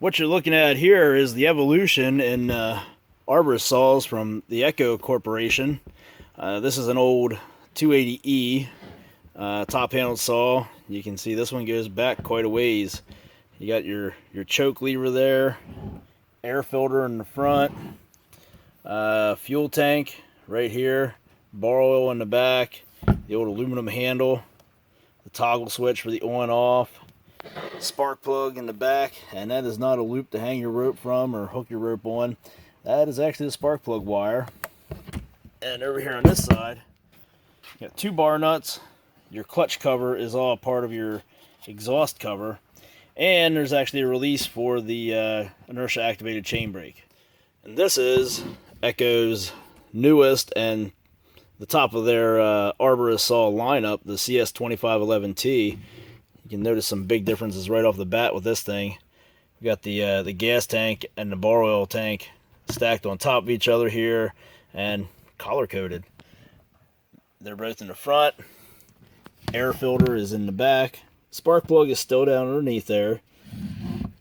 What you're looking at here is the evolution in Arborist saws from the Echo Corporation. This is an old 280E top-handled saw. You can see this one goes back quite a ways. You got your choke lever there, air filter in the front, fuel tank right here, bar oil in the back, the old aluminum handle, the toggle switch for the on off, spark plug in the back, and that is not a loop to hang your rope from or hook your rope on. That is actually the spark plug wire. And over here on this side, you got two bar nuts. Your clutch cover is all part of your exhaust cover, and there's actually a release for the inertia activated chain brake. And this is Echo's newest and the top of their Arborist saw lineup, the CS2511T. You can notice some big differences right off the bat with this thing. We got the gas tank and the bar oil tank stacked on top of each other here and color coded. They're both in the front. Air filter is in the back. Spark plug is still down underneath there.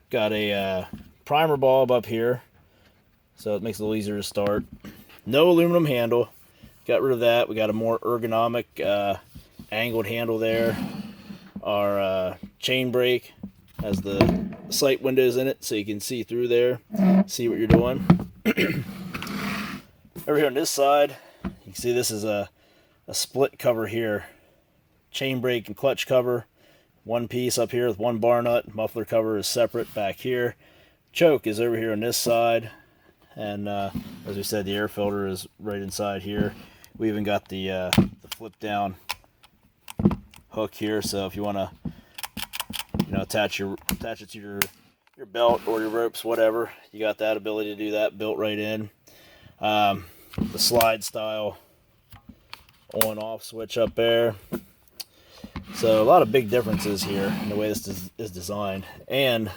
Got a primer bulb up here, so it makes it a little easier to start. No aluminum handle. Got rid of that. We got a more ergonomic angled handle there. Our chain brake has the sight windows in it so you can see through there, see what you're doing. Over here on this side, you can see this is a split cover here. Chain brake and clutch cover, one piece up here with one bar nut. Muffler cover is separate back here. Choke is over here on this side, and as we said, the air filter is right inside here. We even got the flip down hook here, so if you want to, attach it to your belt or your ropes, whatever, you got that ability to do that built right in. The slide style on off switch up there. So a lot of big differences here in the way this is designed, and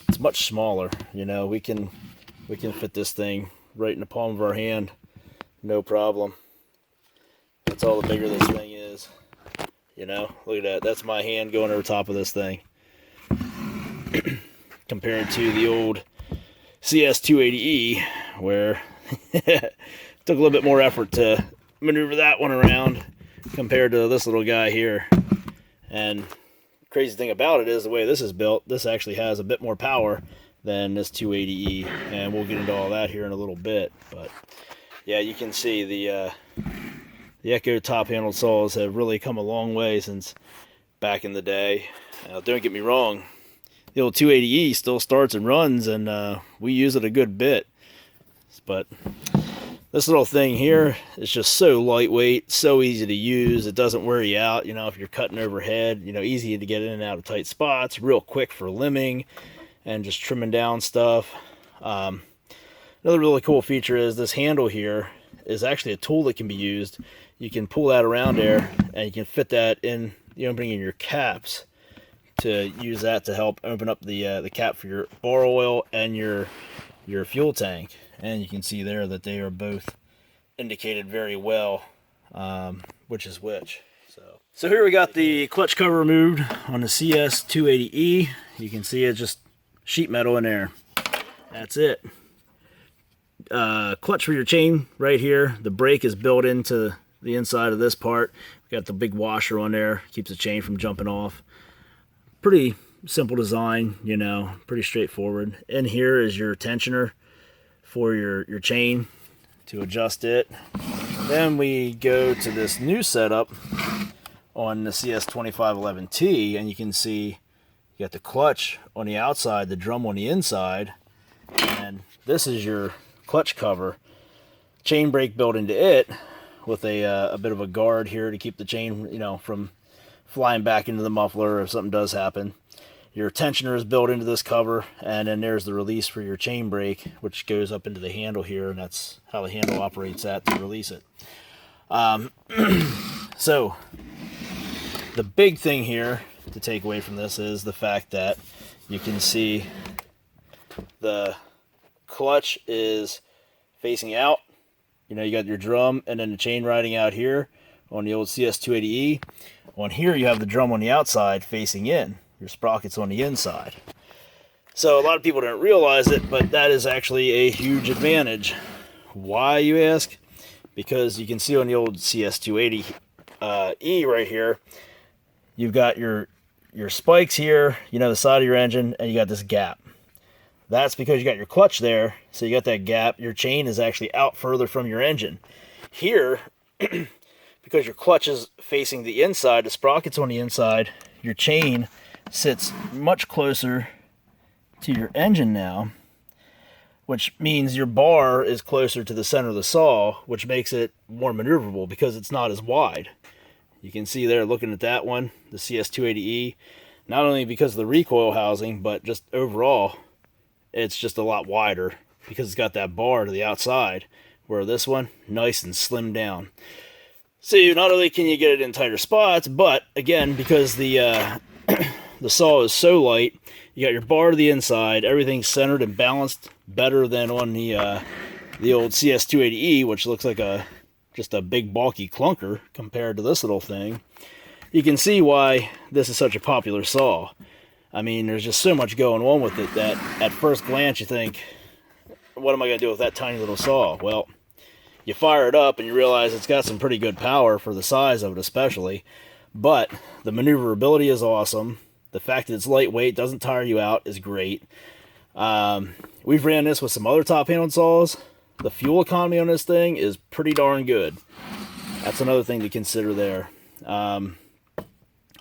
it's much smaller. We can fit this thing right in the palm of our hand, no problem. That's all the bigger this thing is. Look at that. That's my hand going over top of this thing. Compared to the old CS280E, where it took a little bit more effort to maneuver that one around compared to this little guy here. And the crazy thing about it is the way this is built, this actually has a bit more power than this 280E, and we'll get into all that here in a little bit. But yeah, you can see the Echo top-handled saws have really come a long way since back in the day. Now, don't get me wrong, the old 280E still starts and runs, and we use it a good bit. But this little thing here is just so lightweight, so easy to use. It doesn't wear you out, if you're cutting overhead. Easy to get in and out of tight spots, real quick for limbing and just trimming down stuff. Another really cool feature is this handle here is actually a tool that can be used. You can pull that around there, and you can fit that in the opening in your caps to use that to help open up the cap for your bar oil and your fuel tank. And you can see there that they are both indicated very well, which is which. So here we got the clutch cover removed on the CS280E. You can see it's just sheet metal in there. That's it. Clutch for your chain right here. The brake is built into the inside of this part. We got the big washer on there, keeps the chain from jumping off. Pretty simple design, pretty straightforward. In here is your tensioner for your chain to adjust it. Then we go to this new setup on the CS2511T, and you can see you got the clutch on the outside, the drum on the inside, and this is your clutch cover. Chain brake built into it with a bit of a guard here to keep the chain, from flying back into the muffler if something does happen. Your tensioner is built into this cover, and then there's the release for your chain brake, which goes up into the handle here, and that's how the handle operates that to release it. So the big thing here to take away from this is the fact that you can see the clutch is facing out. You got your drum and then the chain riding out here on the old CS280E. On here you have the drum on the outside facing in. Your sprocket's on the inside. So a lot of people don't realize it, but that is actually a huge advantage. Why, you ask? Because you can see on the old CS280 E right here, you've got your spikes here, you know, the side of your engine, and you got this gap. That's because you got your clutch there, so you got that gap. Your chain is actually out further from your engine. Here, because your clutch is facing the inside, the sprocket's on the inside, your chain sits much closer to your engine now, which means your bar is closer to the center of the saw, which makes it more maneuverable because it's not as wide. You can see there, looking at that one, the CS280E, not only because of the recoil housing, but just overall, it's just a lot wider because it's got that bar to the outside, where this one, nice and slimmed down. So not only can you get it in tighter spots, but again, because the saw is so light, you got your bar to the inside, everything's centered and balanced better than on the old CS280E, which looks like just a big bulky clunker compared to this little thing. You can see why this is such a popular saw. I mean, there's just so much going on with it that at first glance you think, what am I going to do with that tiny little saw? Well, you fire it up and you realize it's got some pretty good power for the size of it especially, but the maneuverability is awesome. The fact that it's lightweight, doesn't tire you out, is great. We've ran this with some other top-handled saws. The fuel economy on this thing is pretty darn good. That's another thing to consider there.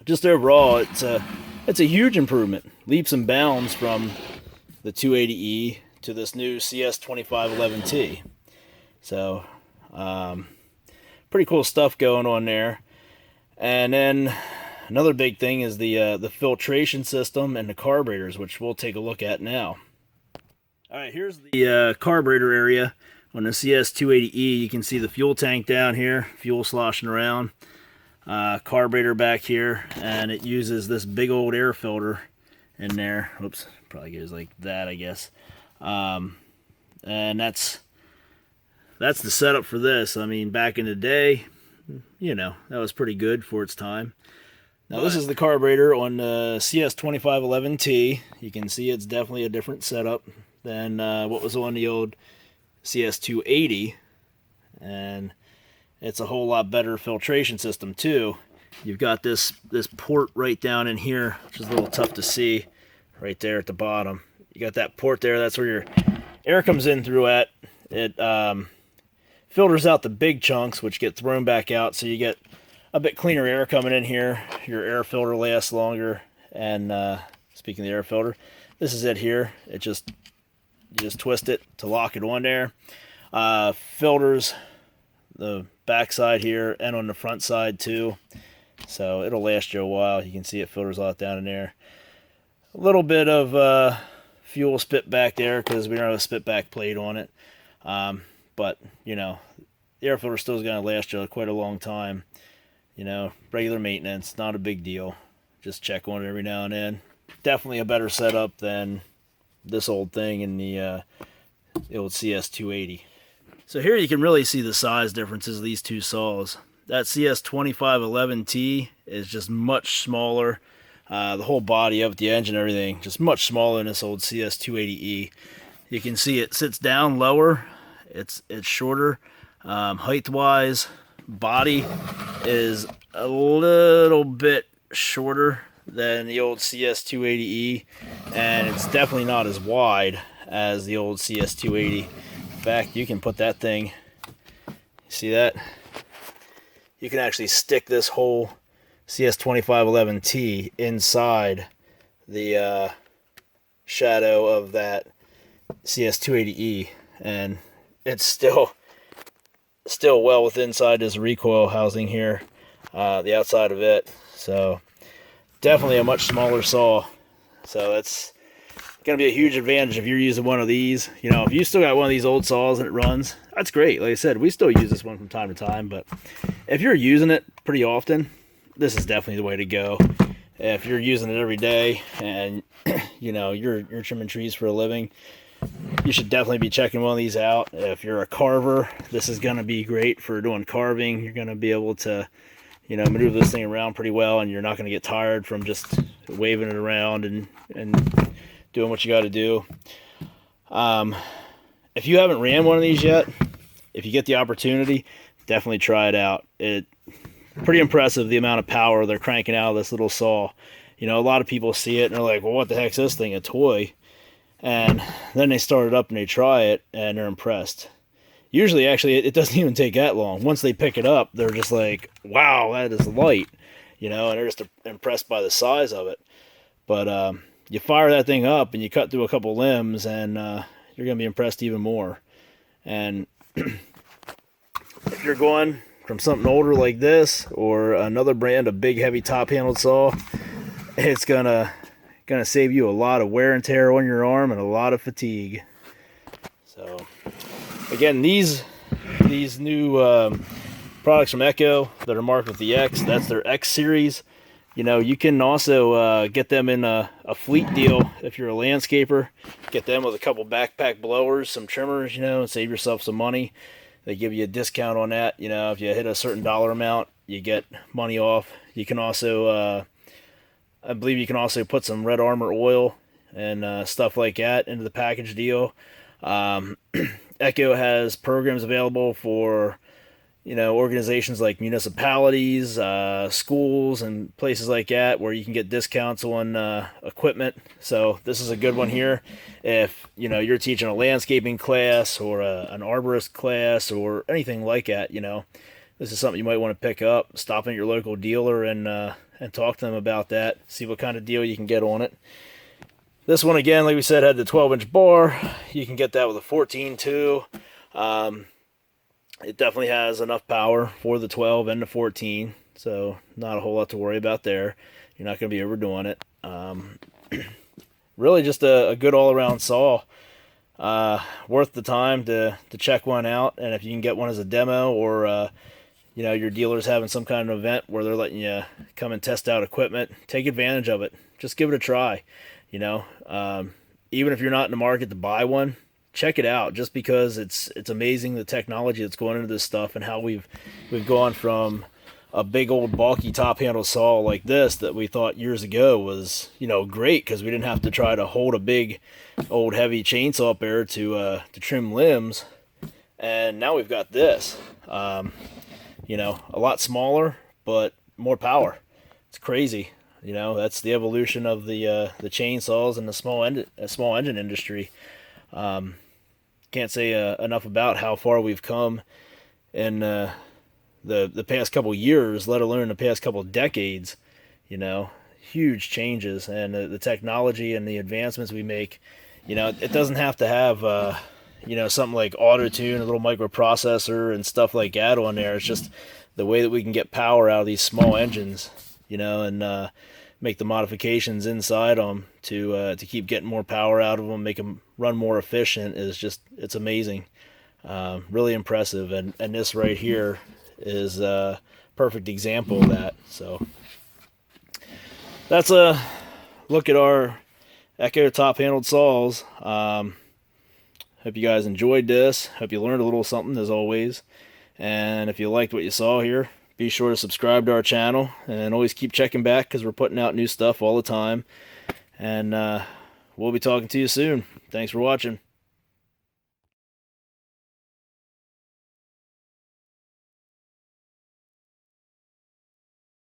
Just overall, it's a huge improvement. Leaps and bounds from the 280E to this new CS2511T. So, pretty cool stuff going on there. And then another big thing is the filtration system and the carburetors, which we'll take a look at now. All right, here's the carburetor area on the CS280E. You can see the fuel tank down here, fuel sloshing around. Carburetor back here, and it uses this big old air filter in there. Oops, probably goes like that, I guess. And that's the setup for this. I mean, back in the day, you know, that was pretty good for its time. Now, this is the carburetor on the CS2511T. You can see it's definitely a different setup than what was on the old CS280. And it's a whole lot better filtration system, too. You've got this port right down in here, which is a little tough to see right there at the bottom. You got that port there. That's where your air comes in through at. It filters out the big chunks, which get thrown back out, so you get a bit cleaner air coming in here. Your air filter lasts longer. And speaking of the air filter, this is it here. You just twist it to lock it on there. Filters the back side here and on the front side too, so it'll last you a while. You can see it filters a lot down in there. A little bit of fuel spit back there because we don't have a spit back plate on it, but you know, the air filter still is going to last you quite a long time. You know, regular maintenance, not a big deal. Just check on it every now and then. Definitely a better setup than this old thing in the old CS280. So here you can really see the size differences of these two saws. That CS2511T is just much smaller. The whole body of the engine, everything, just much smaller than this old CS280E. You can see it sits down lower. It's shorter. Height-wise, body is a little bit shorter than the old CS280E, and it's definitely not as wide as the old CS280. In fact, you can put that thing, see that? You can actually stick this whole CS2511T inside the shadow of that CS280E, and it's still well within inside this recoil housing here, the outside of it. So definitely a much smaller saw. So that's going to be a huge advantage if you're using one of these. You know, if you still got one of these old saws and it runs, that's great. Like I said, we still use this one from time to time, but if you're using it pretty often, this is definitely the way to go. If you're using it every day and you know, you're trimming trees for a living, you should definitely be checking one of these out. If you're a carver, this is going to be great for doing carving. You're going to be able to, you know, maneuver this thing around pretty well, and you're not going to get tired from just waving it around and doing what you got to do. If you haven't ran one of these yet, if you get the opportunity, definitely try it out. It's pretty impressive the amount of power they're cranking out of this little saw. You know, a lot of people see it and they're like, well, what the heck's this thing, a toy? And then they start it up and they try it and they're impressed. Usually, actually, it doesn't even take that long. Once they pick it up, they're just like, wow, that is light. You know, and they're just impressed by the size of it. But you fire that thing up and you cut through a couple limbs and you're going to be impressed even more. And if you're going from something older like this or another brand of big heavy top handled saw, it's gonna save you a lot of wear and tear on your arm and a lot of fatigue. So again, these new products from Echo that are marked with the X, that's their Xseries. You know, you can also get them in a fleet deal if you're a landscaper. Get them with a couple backpack blowers, some trimmers, you know, and save yourself some money. They give you a discount on that. You know, if you hit a certain dollar amount, you get money off. You can also, I believe you can also put some Red Armor oil and stuff like that into the package deal. Echo has programs available for, you know, organizations like municipalities, schools, and places like that where you can get discounts on equipment. So this is a good one here. If, you know, you're teaching a landscaping class or an arborist class or anything like that, you know, this is something you might want to pick up. Stop in at your local dealer and talk to them about that. See what kind of deal you can get on it. This one, again, like we said, had the 12-inch bar. You can get that with a 14 too. It definitely has enough power for the 12 and the 14, so not a whole lot to worry about there. You're not going to be overdoing it. Really just a good all-around saw. Worth the time to check one out, and if you can get one as a demo or you know, your dealer's having some kind of event where they're letting you come and test out equipment, take advantage of it. Just give it a try. You know, even if you're not in the market to buy one, check it out, just because it's amazing the technology that's going into this stuff and how we've gone from a big old bulky top handle saw like this that we thought years ago was, you know, great because we didn't have to try to hold a big old heavy chainsaw up there to trim limbs, and now we've got this, you know, a lot smaller but more power. It's crazy. You know, that's the evolution of the chainsaws and the small engine industry. Can't say enough about how far we've come in the past couple years, let alone the past couple decades. You know, huge changes, and the technology and the advancements we make. You know, it doesn't have to have you know, something like auto tune, a little microprocessor and stuff like that on there. It's just the way that we can get power out of these small engines. You know, and make the modifications inside them to keep getting more power out of them, make them run more efficient is just, it's amazing. Really impressive. And this right here is a perfect example of that. So that's a look at our Echo top handled saws. Hope you guys enjoyed this. Hope you learned a little something as always. And if you liked what you saw here, be sure to subscribe to our channel and always keep checking back because we're putting out new stuff all the time. And we'll be talking to you soon. Thanks for watching.